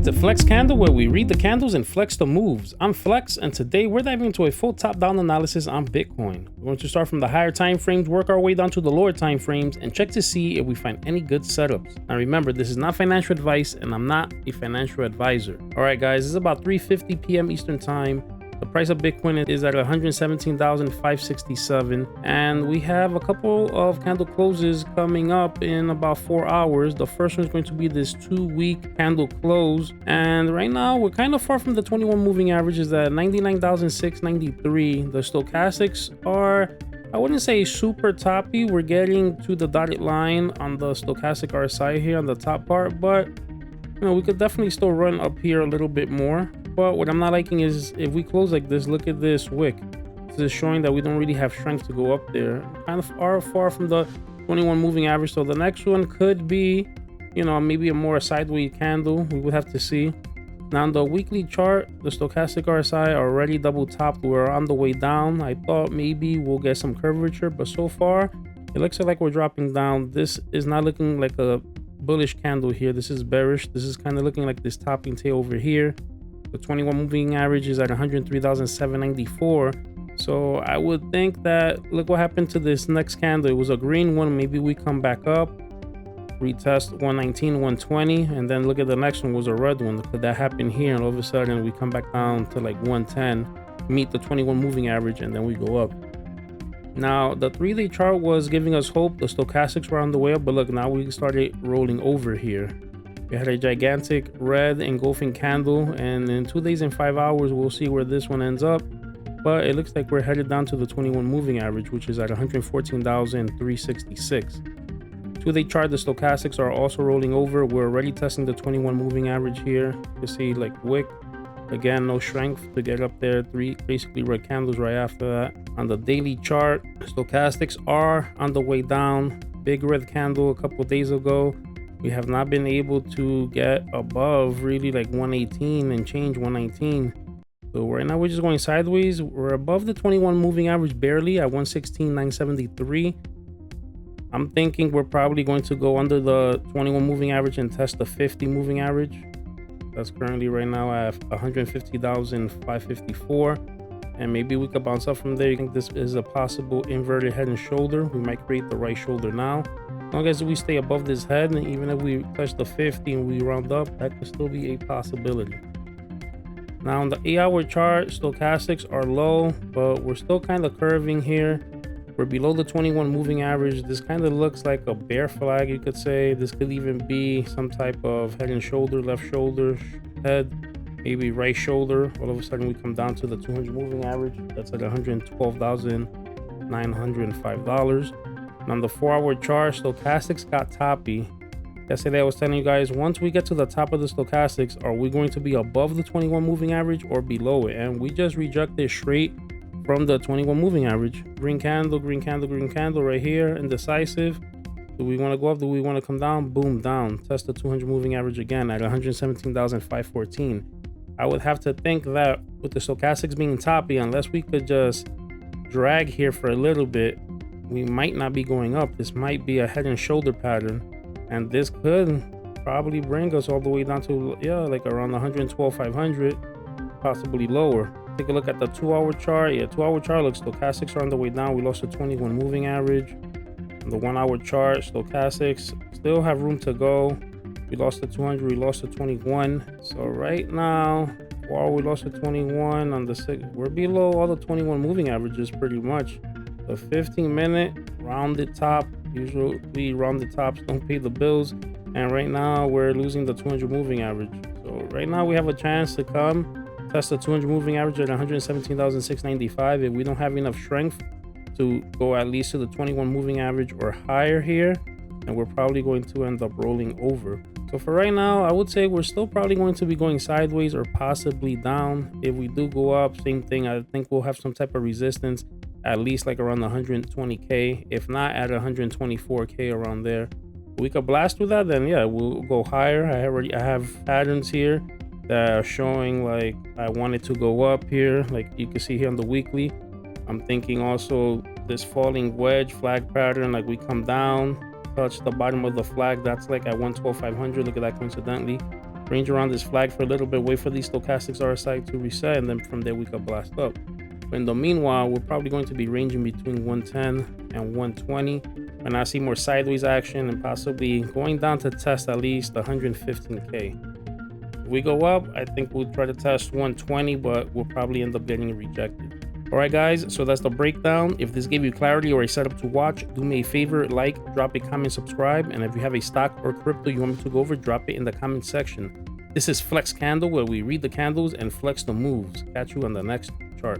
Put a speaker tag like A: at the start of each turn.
A: to FlexCandle, where we read the candles and flex the moves. I'm Flex, and today we're diving into a full top-down analysis on Bitcoin. We're going to start from the higher time frames, work our way down to the lower time frames, and check to see if we find any good setups. Now remember, this is not financial advice, and I'm not a financial advisor. All right, guys, it's about 3:50 p.m. Eastern Time. The price of Bitcoin is at 117,567, and we have a couple of candle closes coming up in about 4 hours. The first one is going to be this 2-week candle close, and right now we're kind of far from the 21 moving averages at 99,693. The stochastics are, I wouldn't say super toppy. We're getting to the dotted line on the stochastic RSI here on the top part, but you know, we could definitely still run up here a little bit more. But what I'm not liking is if we close like this, look at this wick. This is showing that we don't really have strength to go up there. Kind of far from the 21 moving average. So the next one could be, you know, maybe a more sideways candle. We would have to see. Now on the weekly chart, the stochastic RSI already double topped. We're on the way down. I thought maybe we'll get some curvature, but so far it looks like we're dropping down. This is not looking like a bullish candle here. This is bearish. This is kind of looking like this topping tail over here. The 21 moving average is at 103,794. So I would think that, look what happened to this next candle. It was a green one. Maybe we come back up, retest 119, 120, and then look at the next one was a red one. Could that happen here? And all of a sudden we come back down to like 110, meet the 21 moving average, and then we go up. Now the 3-day chart was giving us hope. The stochastics were on the way up, but look, now we started rolling over here. We had a gigantic red engulfing candle, and in 2 days and 5 hours we'll see where this one ends up, but it looks like we're headed down to the 21 moving average, which is at 114,366. 2-day chart, the stochastics are also rolling over. We're already testing the 21 moving average here. You see like wick again, no strength to get up there. 3 basically red candles right after that. On the daily chart, stochastics are on the way down. Big red candle a couple days ago. We have not been able to get above really like 118 and change, 119. So right now we're just going sideways. We're above the 21 moving average barely at 116,973. I'm thinking we're probably going to go under the 21 moving average and test the 50 moving average. That's currently right now at 150,554. And maybe we could bounce up from there. You think this is a possible inverted head and shoulder? We might create the right shoulder now. As long as we stay above this head, and even if we touch the 50 and we round up, that could still be a possibility. Now on the 8-hour chart, stochastics are low, but we're still kind of curving here. We're below the 21 moving average. This kind of looks like a bear flag, you could say. This could even be some type of head and shoulder, left shoulder, head, maybe right shoulder. All of a sudden we come down to the 200 moving average. That's at $112,905. On the 4-hour chart, stochastics got toppy. Yesterday I was telling you guys, once we get to the top of the stochastics, are we going to be above the 21 moving average or below it? And we just rejected straight from the 21 moving average. Green candle, green candle, green candle right here, indecisive. Do we want to go up? Do we want to come down? Boom, down. Test the 200 moving average again at 117,514. I would have to think that with the stochastics being toppy, unless we could just drag here for a little bit, we might not be going up. This might be a head and shoulder pattern, and this could probably bring us all the way down to, yeah, like around 112,500, possibly lower. Take a look at the 2-hour chart. Yeah, 2-hour chart looks, stochastics are on the way down. We lost the 21 moving average. On the 1-hour chart, stochastics still have room to go. We lost the 200, we lost the 21. So right now, while we lost the 21 on the 6, we're below all the 21 moving averages pretty much. The 15-minute rounded top, usually rounded tops don't pay the bills, and right now we're losing the 200 moving average. So right now we have a chance to come test the 200 moving average at 117,695. If we don't have enough strength to go at least to the 21 moving average or higher here, and we're probably going to end up rolling over. So for right now, I would say we're still probably going to be going sideways or possibly down. If we do go up, same thing. I think we'll have some type of resistance, at least like around 120k, if not at 124k, around there. We could blast through that, then yeah, we'll go higher. I have patterns here that are showing like I want it to go up here, like you can see here on the weekly. I'm thinking also this falling wedge flag pattern, like we come down, touch the bottom of the flag, that's like at 112,500. Look at that, coincidentally. range around this flag for a little bit, wait for these stochastics RSI to reset, and then from there we could blast up. But in the meanwhile, we're probably going to be ranging between 110 and 120, and I see more sideways action and possibly going down to test at least 115k. If we go up, I think we'll try to test 120, but we'll probably end up getting rejected. All right, guys, so that's the breakdown. If this gave you clarity or a setup to watch, do me a favor, like, drop a comment, subscribe, and if you have a stock or crypto you want me to go over, drop it in the comment section. This is FlexCandle, where we read the candles and flex the moves. Catch you on the next chart.